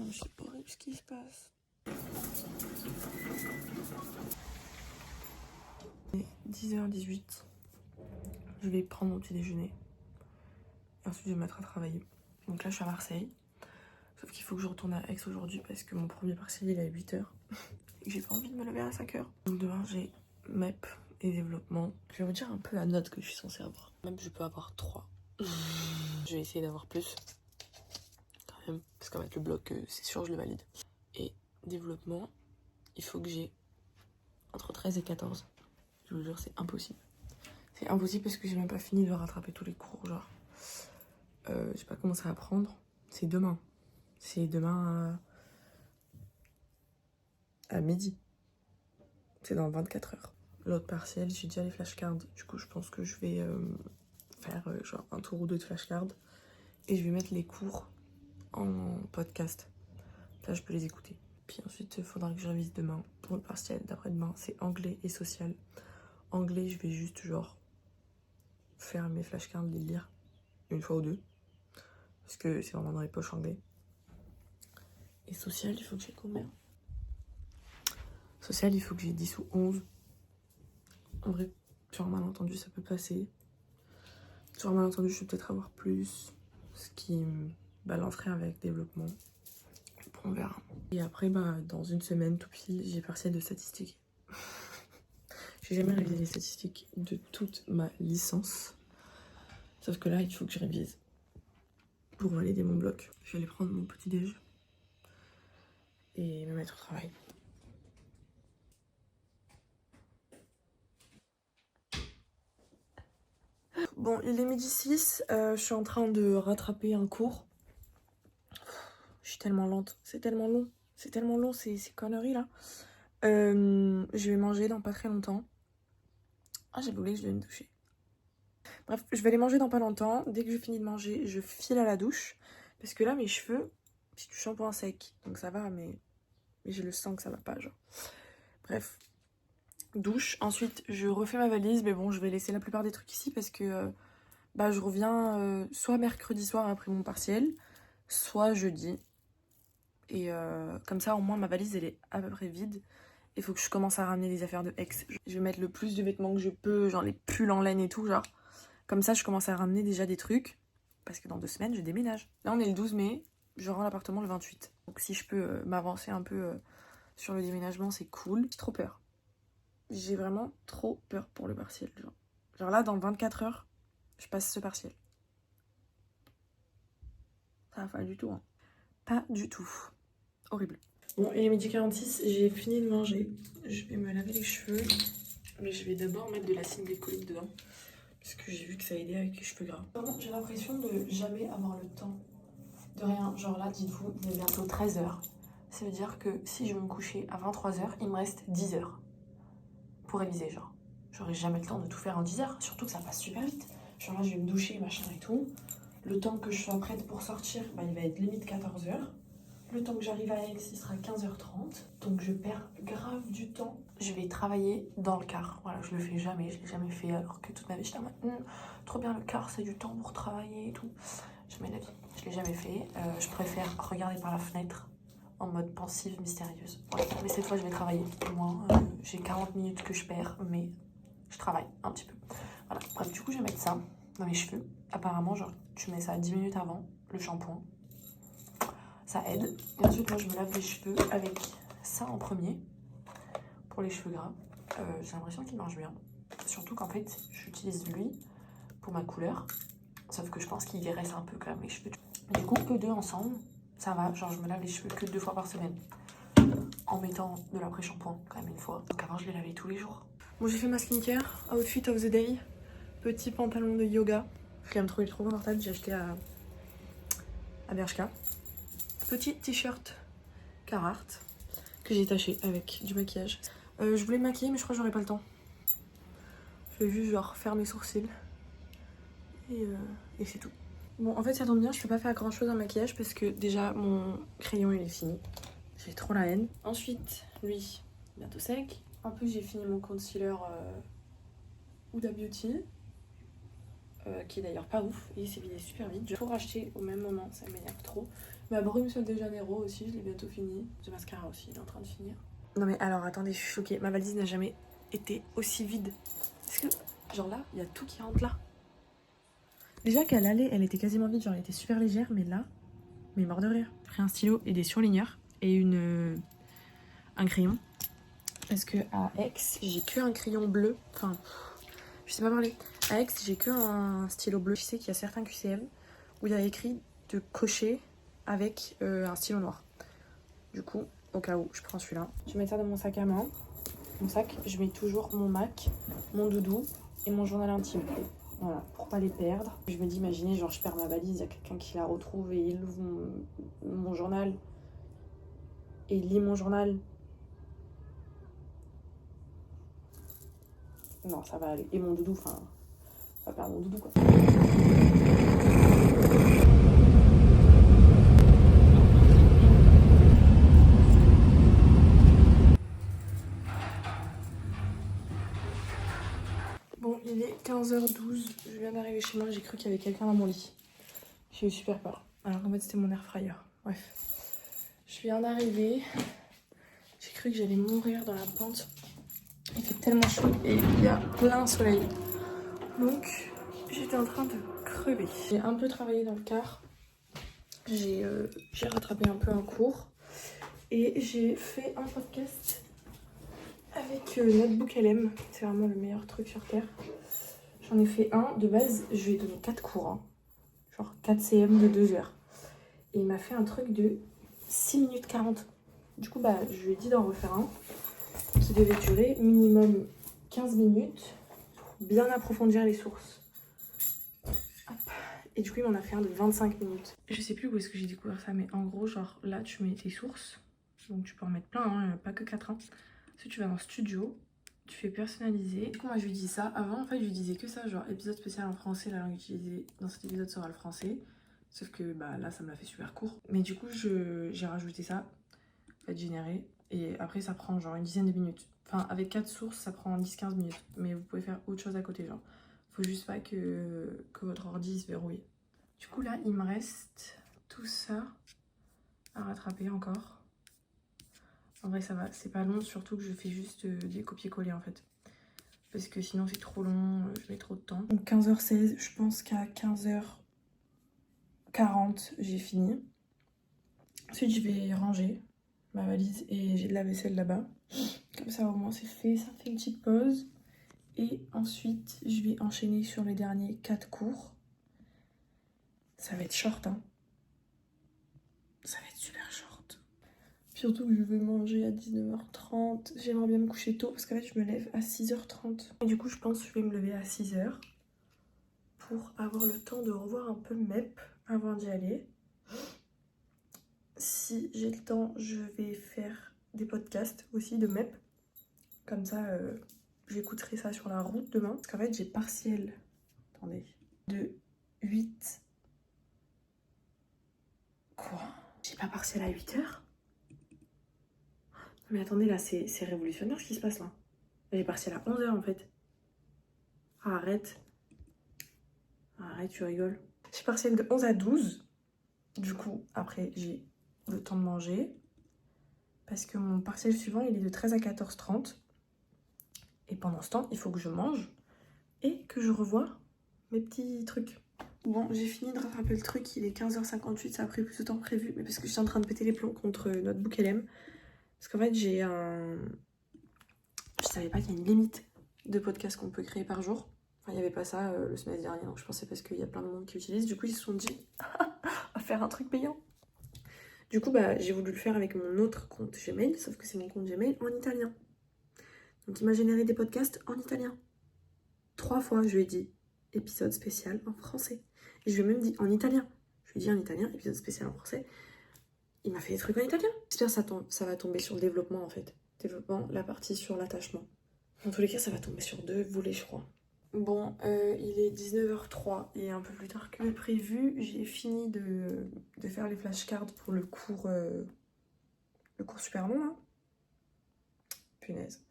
Non, c'est horrible ce qui se passe. 10h18. Je vais prendre mon petit déjeuner. Et ensuite, je vais me mettre à travailler. Donc là, je suis à Marseille. Sauf qu'il faut que je retourne à Aix aujourd'hui parce que mon premier partiel il est à 8h. Et que j'ai pas envie de me lever à 5h. Donc demain, j'ai MEP et développement. Je vais vous dire un peu la note que je suis censée avoir. Même je peux avoir 3. Je vais essayer d'avoir plus. Quand même. Parce qu'en fait, le bloc, c'est sûr, je le valide. Et développement, il faut que j'ai entre 13 et 14. Je vous jure, c'est impossible. C'est impossible parce que j'ai même pas fini de rattraper tous les cours, genre. J'ai pas commencé à apprendre. C'est demain. C'est demain à midi. C'est dans 24 heures. L'autre partiel, j'ai déjà les flashcards. Du coup, je pense que je vais faire genre un tour ou deux de flashcards. Et je vais mettre les cours en podcast. Là, je peux les écouter. Puis ensuite, il faudra que je révise demain. Pour le partiel d'après-demain, c'est anglais et social. Anglais, je vais juste genre faire mes flashcards, les lire une fois ou deux. Parce que c'est vraiment dans les poches anglais. Et social, il faut que j'ai combien? Social, il faut que j'ai 10 ou 11. En vrai, sur un malentendu, ça peut passer. Sur un malentendu, je vais peut-être avoir plus. Ce qui me balancerait avec développement. On verra. Et après, bah, dans une semaine, tout pile, j'ai partiel de statistiques. J'ai jamais révisé les statistiques de toute ma licence. Sauf que là, il faut que je révise pour valider mon bloc. Je vais aller prendre mon petit déj et me mettre au travail. Bon, il est midi 6, je suis en train de rattraper un cours. Je suis tellement lente, c'est tellement long. C'est tellement long ces conneries là. Je vais manger dans pas très longtemps. Ah, j'avais oublié que je devais me doucher. Bref, je vais aller manger dans pas longtemps. Dès que je finis de manger, je file à la douche. Parce que là, mes cheveux, c'est du shampoing sec. Donc ça va, mais je le sens que ça va pas, genre. Bref, douche. Ensuite, je refais ma valise. Mais bon, je vais laisser la plupart des trucs ici parce que bah, je reviens soit mercredi soir après mon partiel, soit jeudi. Et comme ça, au moins, ma valise, elle est à peu près vide. Il faut que je commence à ramener les affaires de Aix. Je vais mettre le plus de vêtements que je peux, genre les pulls en laine et tout, genre. Comme ça, je commence à ramener déjà des trucs. Parce que dans 2 semaines, je déménage. Là, on est le 12 mai. Je rends l'appartement le 28. Donc si je peux m'avancer un peu sur le déménagement, c'est cool. J'ai trop peur. J'ai vraiment trop peur pour le partiel. Genre là, dans 24 heures, je passe ce partiel. Ça va pas du tout, hein. Pas du tout. Horrible. Bon, il est midi 46, j'ai fini de manger. Je vais me laver les cheveux. Mais je vais d'abord mettre de l'acide glycolique dedans. Parce que j'ai vu que ça aidait avec les cheveux gras. J'ai l'impression de jamais avoir le temps de rien. Genre là, dites-vous, il est bientôt 13h. Ça veut dire que si je veux me coucher à 23h, il me reste 10h pour réviser, genre. J'aurai jamais le temps de tout faire en 10h. Surtout que ça passe super vite. Genre là, je vais me doucher, machin et tout. Le temps que je sois prête pour sortir, bah, il va être limite 14h. Le temps que j'arrive à Aix, il sera 15h30. Donc je perds grave du temps. Je vais travailler dans le car. Voilà, je le fais jamais, je l'ai jamais fait alors que toute ma vie j'étais en mode trop bien le car, c'est du temps pour travailler et tout. Jamais la vie, je l'ai jamais fait. Je préfère regarder par la fenêtre en mode pensive, mystérieuse. Ouais. Mais cette fois je vais travailler. Au moins, j'ai 40 minutes que je perds, mais je travaille un petit peu. Voilà, bref, du coup je vais mettre ça dans mes cheveux. Apparemment, genre, tu mets ça 10 minutes avant le shampoing. Ça aide. Et ensuite, moi, je me lave les cheveux avec ça en premier, pour les cheveux gras. J'ai l'impression qu'il marche bien. Surtout qu'en fait, j'utilise lui pour ma couleur. Sauf que je pense qu'il graisse un peu quand même les cheveux. Du coup, que deux ensemble, ça va. Genre, je me lave les cheveux que 2 fois par semaine. En mettant de l'après-shampoing quand même une fois. Donc avant, je les lavais tous les jours. Bon, j'ai fait ma skincare. Outfit of the day. Petit pantalon de yoga. Je l'aime trop, il est trop confortable. J'ai acheté à Bershka. Petit t-shirt Carhartt que j'ai taché avec du maquillage. Je voulais me maquiller mais je crois que j'aurais pas le temps. Je vais juste genre faire mes sourcils et c'est tout. Bon, en fait ça tombe bien, je peux pas faire grand chose en maquillage parce que déjà mon crayon il est fini. J'ai trop la haine. Ensuite, lui, bientôt sec. En plus j'ai fini mon concealer Huda Beauty. qui est d'ailleurs pas ouf, et il s'est vidé super vite. Je vais tout racheter au même moment, ça m'énerve trop. Ma brume Sol de Janeiro aussi, je l'ai bientôt fini. Ce mascara aussi, il est en train de finir. Non mais alors attendez, je suis choquée, ma valise n'a jamais été aussi vide. Parce que, genre là, il y a tout qui rentre là. Déjà qu'à l'aller, elle était quasiment vide, genre elle était super légère, mais là, mais mort de rire. J'ai pris un stylo et des surligneurs et un crayon. Parce que à Aix, j'ai que un crayon bleu. Enfin, je sais pas parler. À Aix, j'ai que un stylo bleu. Je sais qu'il y a certains QCM où il y a écrit de cocher avec un stylo noir. Du coup, au cas où, je prends celui-là. Je mets ça dans mon sac à main. Mon sac, je mets toujours mon Mac, mon doudou et mon journal intime. Voilà, pour pas les perdre. Je me dis, imaginez, genre je perds ma valise, il y a quelqu'un qui la retrouve et il ouvre mon journal et il lit mon journal. Non, ça va aller. Et mon doudou, enfin, on va perdre mon doudou quoi. Bon, il est 15h12, je viens d'arriver chez moi, j'ai cru qu'il y avait quelqu'un dans mon lit. J'ai eu super peur. Alors qu'en fait c'était mon air fryer. Bref. Je viens d'arriver. J'ai cru que j'allais mourir dans la pente. Il fait tellement chaud et il y a plein soleil. Donc j'étais en train de crever. J'ai un peu travaillé dans le car. J'ai rattrapé un peu un cours. Et j'ai fait un podcast avec Notebook LM. C'est vraiment le meilleur truc sur Terre. J'en ai fait un. De base, je lui ai donné 4 cours. Hein. Genre 4 CM de 2 heures. Et il m'a fait un truc de 6 minutes 40. Du coup, bah, je lui ai dit d'en refaire un qui devait durer minimum 15 minutes pour bien approfondir les sources. Hop. Et du coup, il m'en a fait un de 25 minutes. Je sais plus où est-ce que j'ai découvert ça, mais en gros, genre là, tu mets tes sources. Donc tu peux en mettre plein, hein, pas que 4. Hein. Ensuite, tu vas dans Studio, tu fais personnaliser. Du coup, moi, je lui dis ça. Avant, en fait, je lui disais que ça, genre épisode spécial en français, la langue utilisée dans cet épisode sera le français. Sauf que bah, là, ça me l'a fait super court. Mais du coup, j'ai rajouté ça, en fait, généré. Et après, ça prend genre une dizaine de minutes. Enfin, avec 4 sources, ça prend 10-15 minutes. Mais vous pouvez faire autre chose à côté, genre. Faut juste pas que votre ordi se verrouille. Du coup, là, il me reste tout ça à rattraper encore. En vrai, ça va, c'est pas long, surtout que je fais juste des copier-coller, en fait. Parce que sinon, c'est trop long, je mets trop de temps. Donc, 15h16, je pense qu'à 15h40, j'ai fini. Ensuite, je vais ranger ma valise et j'ai de la vaisselle là-bas. Comme ça, au moins, c'est fait. Ça fait une petite pause. Et ensuite, je vais enchaîner sur les derniers 4 cours. Ça va être short, hein. Ça va être super short. Surtout que je veux manger à 19h30. J'aimerais bien me coucher tôt parce qu'en fait, je me lève à 6h30. Et du coup, je pense que je vais me lever à 6h pour avoir le temps de revoir un peu MEP avant d'y aller. Si j'ai le temps, je vais faire des podcasts aussi de MEP. Comme ça, j'écouterai ça sur la route demain. Parce qu'en fait, j'ai partiel, attendez, de 8... Quoi? J'ai pas partiel à 8h? Mais attendez, là, c'est révolutionnaire ce qui se passe là. J'ai partiel à 11h en fait. Ah, arrête. Arrête, tu rigoles. J'ai partiel de 11 à 12. Du coup, après, j'ai le temps de manger. Parce que mon partiel suivant, il est de 13 à 14h30. Et pendant ce temps, il faut que je mange et que je revoie mes petits trucs. Bon, j'ai fini de rattraper le truc. Il est 15h58. Ça a pris plus de temps que prévu. Mais parce que j'étais en train de péter les plombs contre Notebook LM. Parce qu'en fait, j'ai un... Je savais pas qu'il y a une limite de podcasts qu'on peut créer par jour. Enfin, il n'y avait pas ça le semestre dernier, donc je pensais parce qu'il y a plein de monde qui utilise. Du coup, ils se sont dit à faire un truc payant. Du coup, bah, j'ai voulu le faire avec mon autre compte Gmail, sauf que c'est mon compte Gmail en italien. Donc, il m'a généré des podcasts en italien. 3 fois, je lui ai dit épisode spécial en français. Et je lui ai même dit en italien. Je lui ai dit en italien, épisode spécial en français. Il m'a fait des trucs en italien. J'espère que ça va tomber sur le développement en fait. Développement, la partie sur l'attachement. Dans tous les cas, ça va tomber sur 2 volets, je crois. Bon, il est 19h03 et un peu plus tard que prévu, j'ai fini de faire les flashcards pour le cours super long, là. Punaise.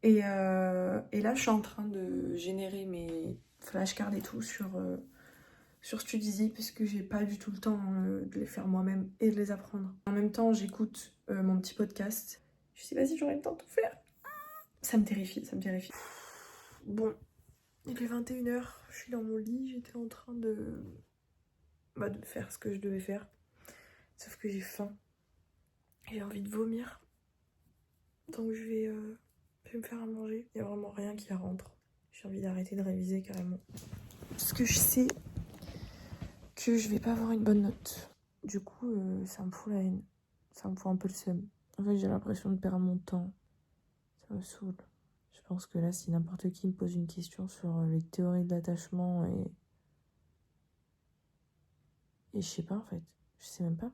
Et là, je suis en train de générer mes flashcards et tout sur Studizy parce que j'ai pas du tout le temps de les faire moi-même et de les apprendre. En même temps, j'écoute mon petit podcast. Je sais pas si j'aurai le temps de tout faire. Ça me terrifie, ça me terrifie. Bon, il est 21h, je suis dans mon lit, j'étais en train de faire ce que je devais faire. Sauf que j'ai faim. J'ai envie de vomir. Donc je vais me faire à manger. Il n'y a vraiment rien qui rentre. J'ai envie d'arrêter de réviser carrément. Parce que je sais que je vais pas avoir une bonne note. Du coup, ça me fout la haine. Ça me fout un peu le seum. En fait, j'ai l'impression de perdre mon temps. Ça me saoule. Je pense que là, si n'importe qui me pose une question sur les théories de l'attachement et je sais pas en fait. Je sais même pas.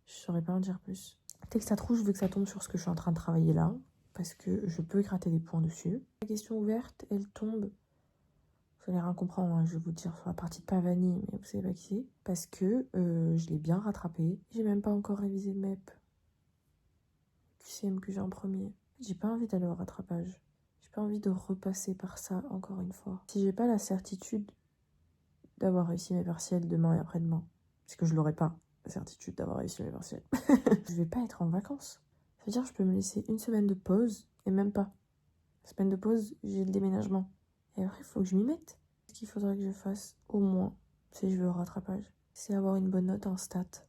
Je saurais pas en dire plus. Texte à trous, je veux que ça tombe sur ce que je suis en train de travailler là. Parce que je peux gratter des points dessus. La question ouverte, elle tombe. Vous allez rien comprendre, hein, je vais vous dire sur la partie de Pavani, mais vous savez pas qui c'est. Parce que je l'ai bien rattrapé. J'ai même pas encore révisé le MEP. QCM que j'ai en premier. J'ai pas envie d'aller au rattrapage. J'ai pas envie de repasser par ça encore une fois. Si j'ai pas la certitude d'avoir réussi mes partiels demain et après-demain, parce que je l'aurai pas, la certitude d'avoir réussi mes partiels, je vais pas être en vacances. Ça veut dire que je peux me laisser une semaine de pause, et même pas. La semaine de pause, j'ai le déménagement. Et après, il faut que je m'y mette. Ce qu'il faudrait que je fasse, au moins, si je veux au rattrapage, c'est avoir une bonne note en stats.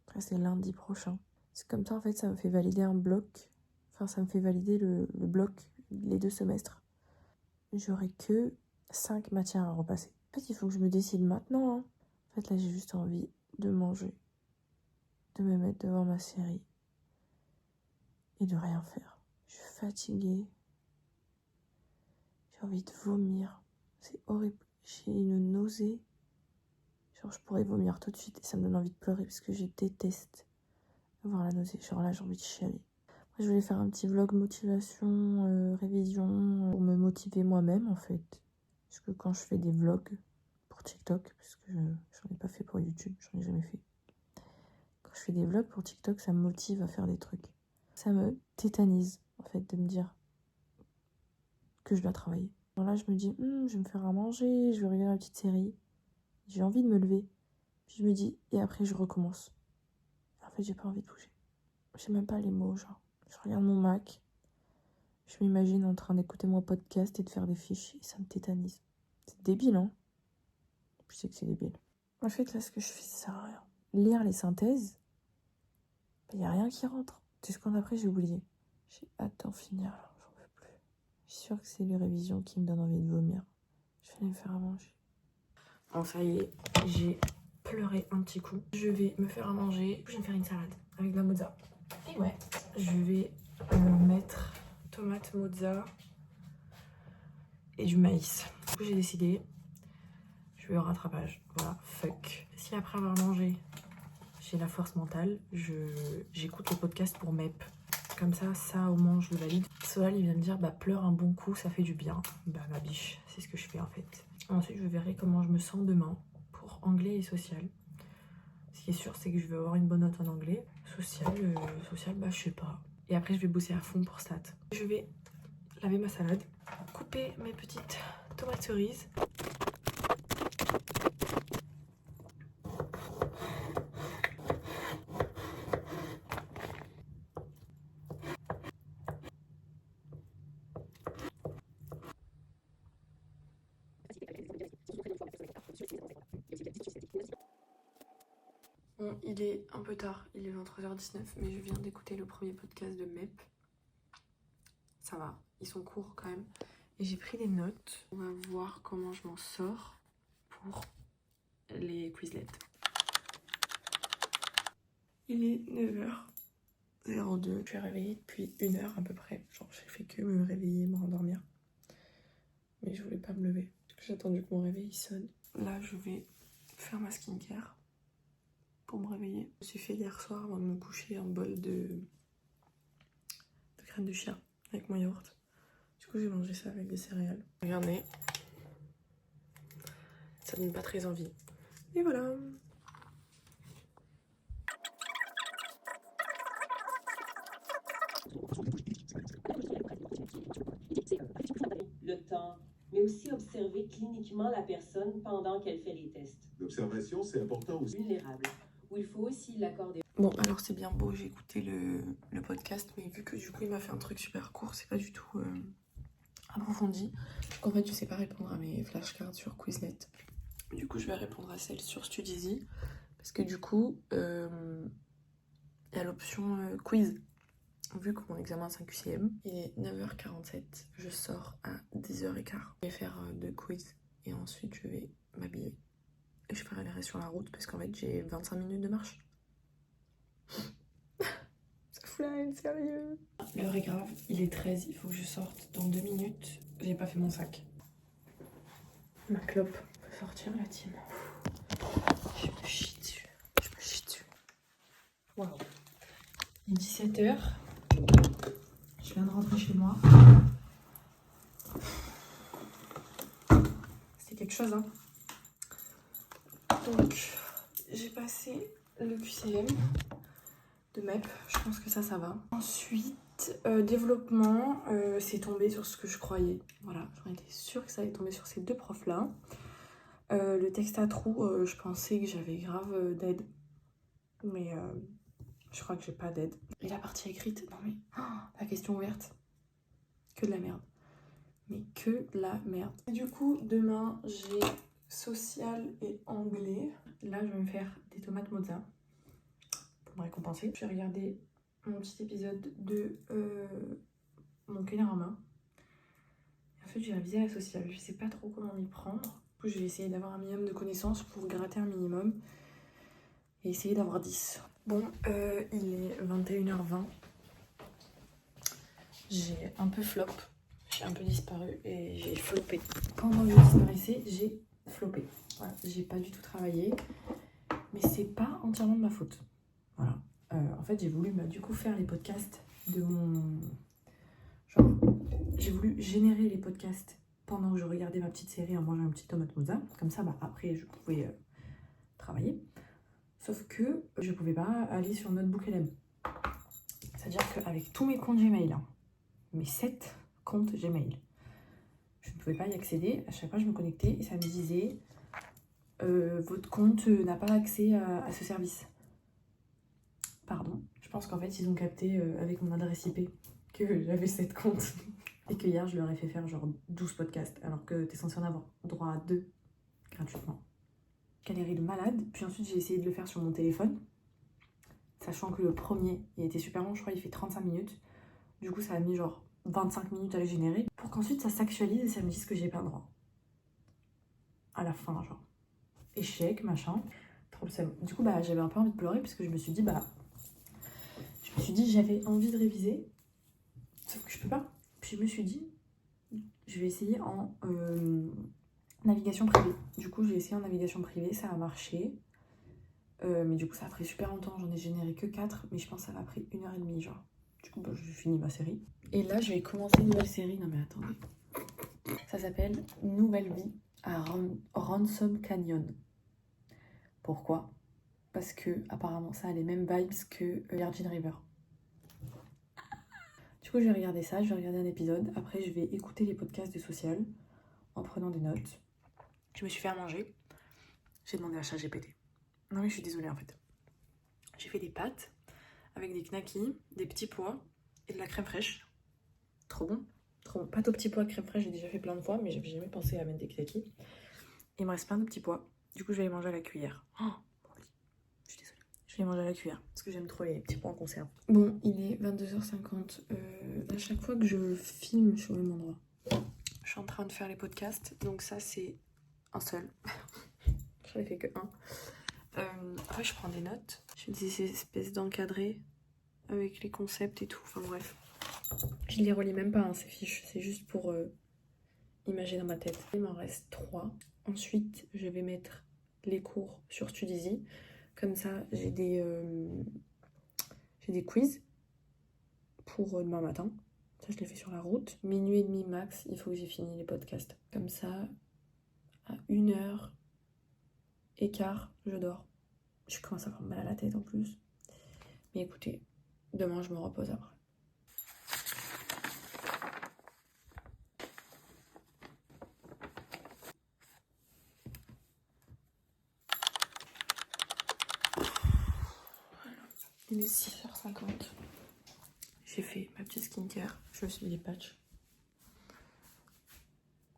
Après, c'est lundi prochain. C'est comme ça, en fait, ça me fait valider un bloc. Enfin, ça me fait valider le bloc, les 2 semestres. J'aurai que 5 matières à repasser. En fait, il faut que je me décide maintenant. Hein. En fait, là, j'ai juste envie de manger, de me mettre devant ma série et de rien faire. Je suis fatiguée. J'ai envie de vomir. C'est horrible. J'ai une nausée. Genre, je pourrais vomir tout de suite et ça me donne envie de pleurer parce que je déteste avoir la nausée. Genre là, j'ai envie de chialer. Moi, je voulais faire un petit vlog motivation, révision, pour me motiver moi-même en fait. Parce que quand je fais des vlogs pour TikTok, parce que j'en ai pas fait pour YouTube, j'en ai jamais fait. Quand je fais des vlogs pour TikTok, ça me motive à faire des trucs. Ça me tétanise en fait de me dire que je dois travailler. Alors là, je me dis, je vais me faire à manger, je vais regarder la petite série. J'ai envie de me lever. Puis je me dis, et après je recommence. En fait, j'ai pas envie de bouger. J'ai même pas les mots, genre. Je regarde mon Mac. Je m'imagine en train d'écouter mon podcast et de faire des fiches. Et ça me tétanise. C'est débile, hein? Je sais que c'est débile. En fait, là, ce que je fais, ça sert à rien. Lire les synthèses, il n'y a rien qui rentre. C'est ce qu'on après, j'ai oublié. J'ai hâte d'en finir, là. J'en peux plus. Je suis sûre que c'est les révisions qui me donnent envie de vomir. Je vais aller me faire à manger. Bon, ça y est, j'ai pleuré un petit coup. Je vais me faire à manger. Je vais me faire une salade avec de la mozza. Et ouais, je vais mettre tomate mozza et du maïs. Du coup, j'ai décidé, je vais au rattrapage. Voilà, fuck. Si après avoir mangé, j'ai la force mentale, j'écoute le podcast pour MEP. Comme ça au moins je le valide. Solal, il vient me dire, pleure un bon coup, ça fait du bien. Ma biche, c'est ce que je fais en fait. Ensuite, je verrai comment je me sens demain pour anglais et social. Ce qui est sûr, c'est que je vais avoir une bonne note en anglais. Social, je sais pas. Et après, je vais bosser à fond pour stats. Je vais laver ma salade, couper mes petites tomates cerises. Bon, il est un peu tard, il est 23h19, mais je viens d'écouter le premier podcast de MEP. Ça va, ils sont courts quand même. Et j'ai pris des notes. On va voir comment je m'en sors pour les Quizlets. Il est 9h02. Je suis réveillée depuis 1h à peu près. Genre, j'ai fait que me réveiller et me rendormir. Mais je voulais pas me lever. J'ai attendu que mon réveil sonne. Là, je vais faire ma skincare pour me réveiller. Je me suis fait hier soir, avant de me coucher, un bol de crème de chien avec mon yaourt. Du coup, j'ai mangé ça avec des céréales. Regardez. Ça donne pas très envie. Et voilà. Le temps, mais aussi observer observer cliniquement la personne pendant qu'elle fait les tests. L'observation, c'est important aussi. Vulnérable, où il faut aussi l'accorder. Bon, alors c'est bien beau, j'ai écouté le podcast, mais vu que du coup il m'a fait un truc super court, c'est pas du tout approfondi. Donc en fait, je sais pas répondre à mes flashcards sur Quizlet. Du coup, je vais répondre à celle sur Studizy, parce que du coup, il y a l'option quiz. Vu que mon examen c'est un QCM, il est 9h47, je sors à 10h15. Je vais faire 2 quiz et ensuite je vais m'habiller. Et je ferai les restes sur la route parce qu'en fait j'ai 25 minutes de marche. Ça fout la haine, sérieux. L'heure est grave, il est 13, il faut que je sorte dans 2 minutes. J'ai pas fait mon sac. Ma clope peut sortir la team. Je me chie dessus. Waouh. Il est 17h. Je viens de rentrer chez moi. C'était quelque chose, hein. Donc, j'ai passé le QCM de MEP. Je pense que ça va. Ensuite, développement, c'est tombé sur ce que je croyais. Voilà, j'en étais sûre que ça allait tomber sur ces 2 profs-là. Le texte à trous, je pensais que j'avais grave d'aide. Mais je crois que j'ai pas d'aide. Et la partie écrite, non mais, la question ouverte, que de la merde. Mais que la merde. Et du coup, demain, j'ai social et anglais. Là, je vais me faire des tomates mozza pour me récompenser. Je vais regarder mon petit épisode de mon Kenarama. En fait, j'ai révisé la sociale. Je sais pas trop comment m'y prendre. Du coup, je vais essayer d'avoir un minimum de connaissances pour gratter un minimum et essayer d'avoir 10. Bon, il est 21h20. J'ai un peu flop. J'ai un peu disparu et j'ai floppé. Pendant que je disparaissais, j'ai floppé. Voilà, j'ai pas du tout travaillé, mais c'est pas entièrement de ma faute. Voilà. En fait, j'ai voulu du coup faire les podcasts de mon... Genre, j'ai voulu générer les podcasts pendant que je regardais ma petite série en mangeant un petit tomate mozza. Comme ça, après, je pouvais travailler. Sauf que je pouvais pas aller sur Notebook LM. C'est-à-dire qu'avec tous mes comptes Gmail, hein, mes 7 comptes Gmail, je ne pouvais pas y accéder. À chaque fois, je me connectais et ça me disait votre compte n'a pas accès à ce service. Pardon. Je pense qu'en fait, ils ont capté avec mon adresse IP que j'avais 7 comptes. Et que hier, je leur ai fait faire genre 12 podcasts, alors que t'es censé en avoir droit à 2 gratuitement. Galérie de malade. Puis ensuite, j'ai essayé de le faire sur mon téléphone. Sachant que le premier, il était super long, je crois, il fait 35 minutes. Du coup, ça a mis genre 25 minutes à le générer. Pour qu'ensuite, ça s'actualise et ça me dise que j'ai pas le droit. À la fin, genre. Échec, machin. Trop le seum. Du coup, j'avais un peu envie de pleurer parce que je me suis dit, j'avais envie de réviser. Sauf que je peux pas. Puis je me suis dit, je vais essayer en navigation privée. Du coup, j'ai essayé en navigation privée, ça a marché. Mais du coup, ça a pris super longtemps. J'en ai généré que 4, mais je pense que ça m'a pris 1h30, genre. Du coup, j'ai fini ma série. Et là, je vais commencer une nouvelle série. Non, mais attendez. Ça s'appelle Nouvelle vie à Ransom Canyon. Pourquoi ? Parce que, apparemment, ça a les mêmes vibes que Virgin River. Du coup, je vais regarder ça. Je vais regarder un épisode. Après, je vais écouter les podcasts de Social en prenant des notes. Je me suis fait à manger. J'ai demandé à ChatGPT. Non, mais je suis désolée, en fait. J'ai fait des pâtes avec des knackis, des petits pois et de la crème fraîche. Trop bon. Trop bon. Pâte aux petits pois, crème fraîche, j'ai déjà fait plein de fois, mais j'avais jamais pensé à mettre des knackis. Il me reste plein de petits pois. Du coup, je vais les manger à la cuillère. Oh, je suis désolée. Je vais les manger à la cuillère parce que j'aime trop les petits pois en conserve. Bon, il est 22h50. À chaque fois que je filme, je suis au même endroit. Je suis en train de faire les podcasts, donc ça, c'est un seul. J'en ai fait que un. Après, je prends des notes. Je fais des espèces d'encadrés avec les concepts et tout. Enfin, bref. Je les relis même pas, hein, ces fiches. C'est juste pour imager dans ma tête. Il m'en reste 3. Ensuite, je vais mettre les cours sur Studizy. Comme ça, j'ai des quiz pour demain matin. Ça, je les fais sur la route. Minuit et demi max, il faut que j'ai fini les podcasts. Comme ça, à 1h15, je dors. Je commence à avoir mal à la tête en plus. Mais écoutez, demain, je me repose après. Il est 6h50. J'ai fait ma petite skincare. Je me suis mis des patchs.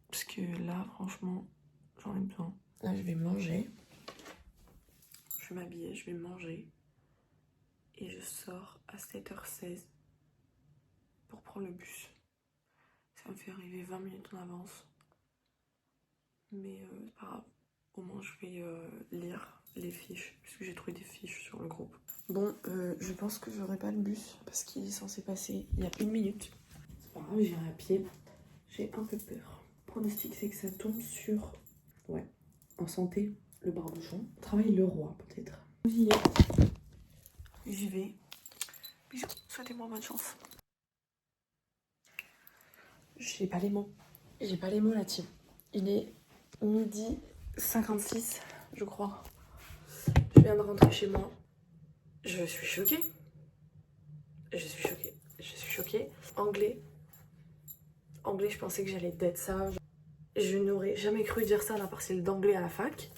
Parce que là, franchement, j'en ai besoin. Là, je vais manger. Je vais m'habiller, je vais manger. Et je sors à 7h16 pour prendre le bus. Ça me fait arriver 20 minutes en avance. Mais c'est pas grave. Au moins, je vais lire les fiches. Parce que j'ai trouvé des fiches sur le groupe. Bon, je pense que j'aurai pas le bus. Parce qu'il est censé passer il y a 1 minute. C'est pas grave, j'irai à pied. J'ai un peu peur. Le pronostic, c'est que ça tombe sur... Ouais. En santé, le Barbuchon. Travaille le roi, peut-être. J'y est. J'y vais. Bisous. Souhaitez-moi bonne chance. J'ai pas les mots. J'ai pas les mots là, team. Il est 12h56, je crois. Je viens de rentrer chez moi. Je suis choquée. Je suis choquée. Je suis choquée. Anglais, je pensais que j'allais d'être ça. Je n'aurais jamais cru dire ça à la partielle d'anglais à la fac.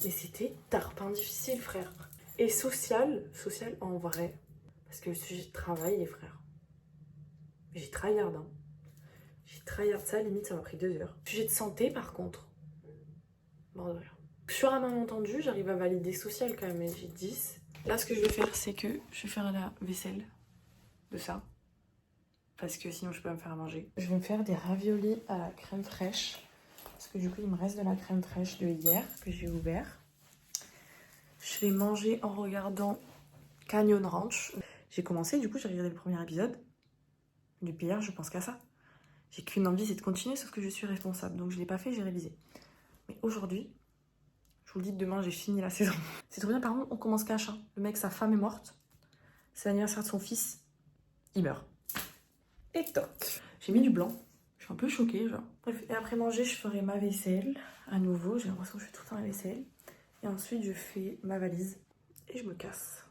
Mais c'était tarpin difficile, frère. Et social en vrai. Parce que le sujet de travail, les frères. J'ai tryhard, hein. J'ai tryhard ça, limite ça m'a pris 2 heures. Sujet de santé, par contre. Bordel de rien. Sur un malentendu, j'arrive à valider social quand même, et j'ai 10. Là, ce que je vais faire, c'est que je vais faire la vaisselle de ça. Parce que sinon, je peux pas me faire à manger. Je vais me faire des raviolis à la crème fraîche. Parce que du coup, il me reste de la crème fraîche de hier que j'ai ouvert. Je vais manger en regardant Canyon Ranch. J'ai commencé, du coup, j'ai regardé le premier épisode. Depuis hier, je pense qu'à ça. J'ai qu'une envie, c'est de continuer, sauf que je suis responsable. Donc, je l'ai pas fait, j'ai révisé. Mais aujourd'hui, je vous le dis, demain, j'ai fini la saison. C'est trop bien, par contre, on commence cash. Hein. Le mec, sa femme est morte. C'est l'anniversaire de son fils. Il meurt. Et toc. J'ai mis du blanc. Je suis un peu choquée, genre. Bref, et après manger, je ferai ma vaisselle. À nouveau, j'ai l'impression que je fais tout le temps la vaisselle. Et ensuite, je fais ma valise. Et je me casse.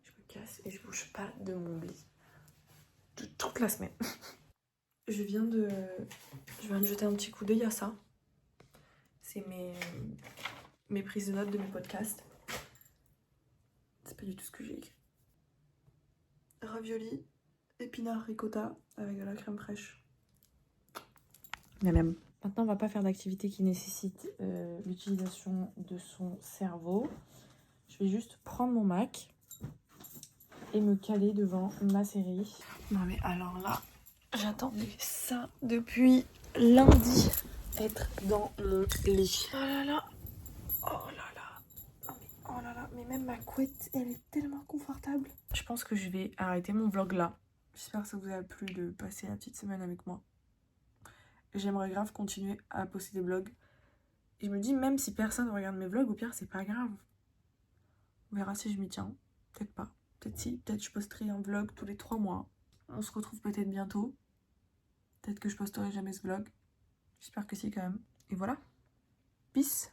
Je me casse et je bouge pas de mon lit. De toute la semaine. Je viens de jeter un petit coup d'œil à ça. C'est mes prises de notes de mes podcasts. C'est pas du tout ce que j'ai écrit. Ravioli, épinards ricotta avec de la crème fraîche. Mais même. Maintenant, on va pas faire d'activité qui nécessite l'utilisation de son cerveau. Je vais juste prendre mon Mac et me caler devant ma série. Non mais alors là, j'attendais ça depuis lundi. Être dans mon lit. Oh là là. Oh là là. Oh là là. Mais même ma couette, elle est tellement confortable. Je pense que je vais arrêter mon vlog là. J'espère que ça vous a plu de passer la petite semaine avec moi. J'aimerais grave continuer à poster des vlogs. Et je me dis, même si personne regarde mes vlogs, au pire, c'est pas grave. On verra si je m'y tiens. Peut-être pas. Peut-être si. Peut-être je posterai un vlog tous les 3 mois. On se retrouve peut-être bientôt. Peut-être que je posterai jamais ce vlog. J'espère que si quand même. Et voilà. Peace.